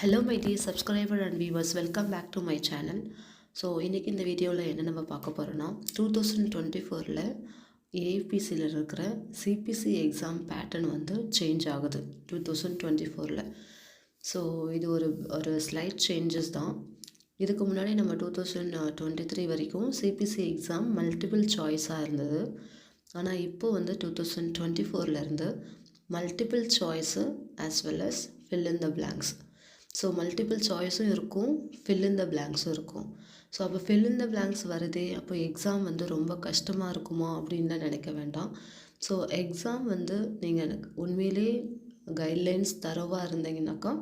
Hello my dear subscriber and viewers, welcome back to my channel. So இன்றைக்கி இந்த வீடியோவில் என்ன நம்ம பார்க்க போகிறோன்னா 2024 ஏபிசியில் இருக்கிற சிபிசி எக்ஸாம் பேட்டர்ன் வந்து சேஞ்ச் ஆகுது 2024. ஸோ இது ஒரு ஸ்லைட் சேஞ்சஸ் தான். இதுக்கு முன்னாடி நம்ம 2023 வரைக்கும் சிபிசி எக்ஸாம் மல்டிபிள் சாய்ஸாக இருந்தது. ஆனால் இப்போ வந்து 2024 multiple choice as well as fill in the blanks. So multiple சாய்ஸும் இருக்கும், fill in the blanksஸும் இருக்கும். ஸோ அப்போ fill in the blanks வருதே, அப்போ எக்ஸாம் வந்து ரொம்ப கஷ்டமாக இருக்குமா அப்படின்லாம் நினைக்க வேண்டாம். ஸோ எக்ஸாம் வந்து நீங்கள் உண்மையிலே கைட்லைன்ஸ் தரவாக இருந்தீங்கன்னாக்கா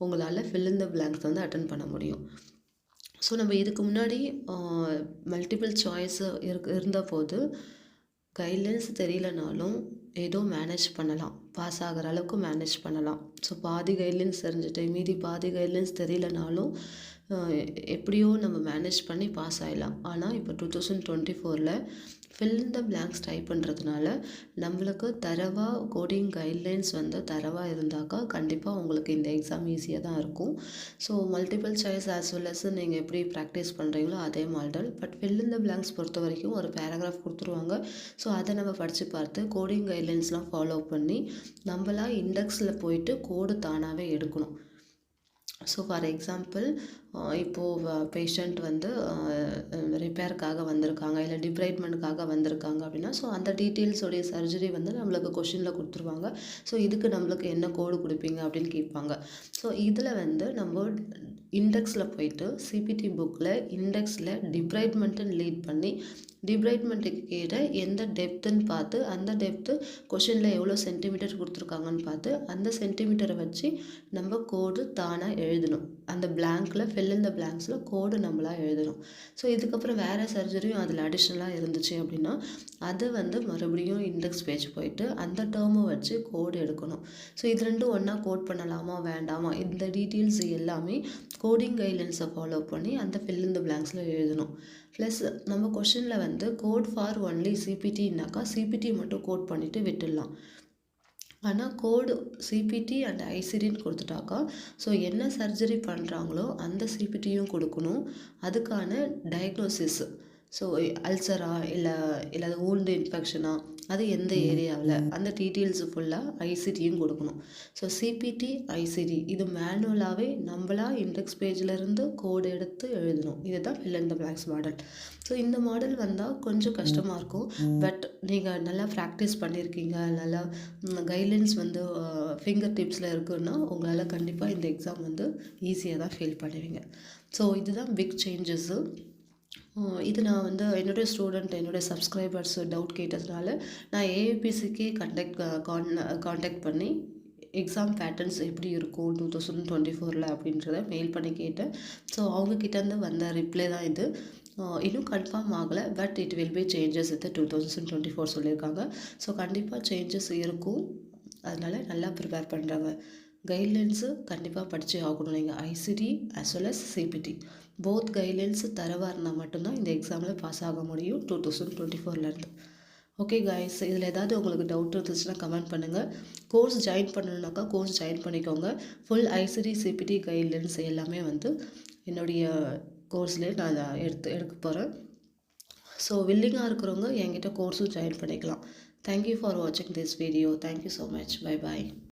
உங்களால் fill in the blanks வந்து அட்டன் பண்ண முடியும். ஸோ நம்ம இதுக்கு முன்னாடி மல்டிபிள் சாய்ஸ் இருந்த போது கைட்லைன்ஸ் தெரியலனாலும் ஏதோ மேனேஜ் பண்ணலாம், பாஸ் ஆகிற அளவுக்கு மேனேஜ் பண்ணலாம். ஸோ பாதி கைட்லைன்ஸ் தெரிஞ்சுட்டு மீதி பாதி கைட்லைன்ஸ் தெரியலனாலும் எப்படியோ நம்ம மேனேஜ் பண்ணி பாஸ் ஆகிடலாம். ஆனால் இப்போ 2024 fill in the blanks type பண்ணுறதுனால நம்மளுக்கு தரவாக கோடிங் கைட்லைன்ஸ் வந்து தரவாக இருந்தாக்கா கண்டிப்பாக உங்களுக்கு இந்த எக்ஸாம் ஈஸியாக தான் இருக்கும். So multiple choice as well as நீங்கள் எப்படி ப்ராக்டிஸ் பண்ணுறீங்களோ அதே மாடல். But fill in the blanks பொறுத்த வரைக்கும் ஒரு பேராகிராஃப் கொடுத்துருவாங்க. ஸோ அதை நம்ம படித்து பார்த்து கோடிங் கைட்லைன்ஸ்லாம் ஃபாலோ பண்ணி நம்மளா இண்டெக்ஸில் போயிட்டு கோடு தானாகவே எடுக்கணும். ஸோ ஃபார் எக்ஸாம்பிள் இப்போது பேஷண்ட் வந்து ரிப்பேருக்காக வந்திருக்காங்க, இல்லை டிப்ரைட்மெண்ட்டுக்காக வந்திருக்காங்க அப்படின்னா ஸோ அந்த டீட்டெயில்ஸோடைய சர்ஜரி வந்து நம்மளுக்கு கொஷினில் கொடுத்துருவாங்க. ஸோ இதுக்கு நம்மளுக்கு என்ன கோடு கொடுப்பீங்க அப்படின்னு கேட்பாங்க. ஸோ இதில் வந்து நம்ம இண்டெக்ஸில் போயிட்டு சிபிடி புக்கில் இண்டெக்ஸில் டிப்ரைட்மெண்ட்டுன்னு லீட் பண்ணி டிப்ரைட்மெண்ட்டுக்கு கேட்ட எந்த டெப்த்துன்னு பார்த்து அந்த டெப்த்து கொஷினில் எவ்வளோ சென்டிமீட்டர் கொடுத்துருக்காங்கன்னு பார்த்து அந்த சென்டிமீட்டரை வச்சு நம்ம கோடு தானாக எழுதணும். அந்த பிளாங்க்கில் fill in the blanksல கோடு நம்மளாக எழுதணும். ஸோ இதுக்கப்புறம் வேறு சர்ஜரியும் அதில் அடிஷ்னலாக இருந்துச்சு அப்படின்னா அதை வந்து மறுபடியும் இண்டெக்ஸ் பேஜ் போயிட்டு அந்த டேர்மை வச்சு கோடு எடுக்கணும். ஸோ இது ரெண்டும் ஒன்றா கோட் பண்ணலாமா வேண்டாமா இந்த டீட்டெயில்ஸ் எல்லாமே கோடிங் கைட்லைன்ஸை ஃபாலோ பண்ணி அந்த fill in the blanksல எழுதணும். ப்ளஸ் நம்ம கொஷினில் வந்து கோட் ஃபார் ஒன்லி சிபிடினாக்கா சிபிடி மட்டும் கோட் பண்ணிவிட்டு விட்டுடலாம். ஆனால் கோடு சிபிடி அண்ட் ஐசிடின்னு கொடுத்துட்டாக்கா ஸோ என்ன சர்ஜரி பண்ணுறாங்களோ அந்த சிபிடியும் கொடுக்கணும். அதுக்கான டயக்னோசிஸ், ஸோ அல்சரா இல்லை ஊண்டு இன்ஃபெக்ஷனா அது எந்த ஏரியாவில் அந்த டீட்டெயில்ஸு ஃபுல்லாக ஐசிடியும் கொடுக்கணும். ஸோ சிபிடி ஐசிடி இது மேனுவலாகவே நம்மளா இண்டெக்ஸ் பேஜிலேருந்து கோடு எடுத்து எழுதணும். இதுதான் fill in the blanks model. So இந்த மாடல் வந்தால் கொஞ்சம் கஷ்டமாக இருக்கும். பட் நீங்கள் நல்லா ப்ராக்டிஸ் பண்ணியிருக்கீங்க, நல்லா கைட்லைன்ஸ் வந்து ஃபிங்கர் டிப்ஸில் இருக்குன்னா உங்களால் கண்டிப்பாக இந்த எக்ஸாம் வந்து ஈஸியாக தான் ஃபீல் பண்ணுவீங்க. ஸோ இதுதான் பிக் சேஞ்சஸ்ஸு. இது நான் வந்து என்னுடைய ஸ்டூடெண்ட் என்னுடைய சப்ஸ்கிரைபர்ஸ் டவுட் கேட்டதுனால நான் ஏபிசிக்கு காண்டாக்ட் பண்ணி எக்ஸாம் பேட்டர்ன்ஸ் எப்படி இருக்கும் 2024 அப்படின்றத மெயில் பண்ணி கேட்டேன். ஸோ அவங்கக்கிட்டேருந்து வந்த ரிப்ளை தான் இது. இன்னும் கன்ஃபார்ம் ஆகலை, but it will be changes with 2024 சொல்லியிருக்காங்க. ஸோ கண்டிப்பாக சேஞ்சஸ் இருக்கும், அதனால் நல்லா ப்ரிப்பேர் பண்ணுறாங்க. கைட்லைன்ஸு கண்டிப்பாக படித்து ஆகணும். நீங்கள் ICT as well as CBT both guidelines தரவாக இருந்தால் மட்டும்தான் இந்த எக்ஸாமில் பாஸ் ஆக முடியும் 2024 ஓகே கைஸ், இதில் ஏதாவது உங்களுக்கு டவுட் இருந்துச்சுன்னா கமெண்ட் பண்ணுங்கள். கோர்ஸ் ஜாயின் பண்ணணுன்னாக்கா கோர்ஸ் ஜாயின் பண்ணிக்கோங்க. ஃபுல் ஐசிடி சிபிடி கைட்லைன்ஸ் எல்லாமே வந்து என்னுடைய கோர்ஸ்லேயே நான் எடுக்க போகிறேன். ஸோ வில்லிங்காக இருக்கிறவங்க என்கிட்ட கோர்ஸும் ஜாயின் பண்ணிக்கலாம். தேங்க்யூ ஃபார் வாட்சிங் this video. Thank you so much. Bye bye.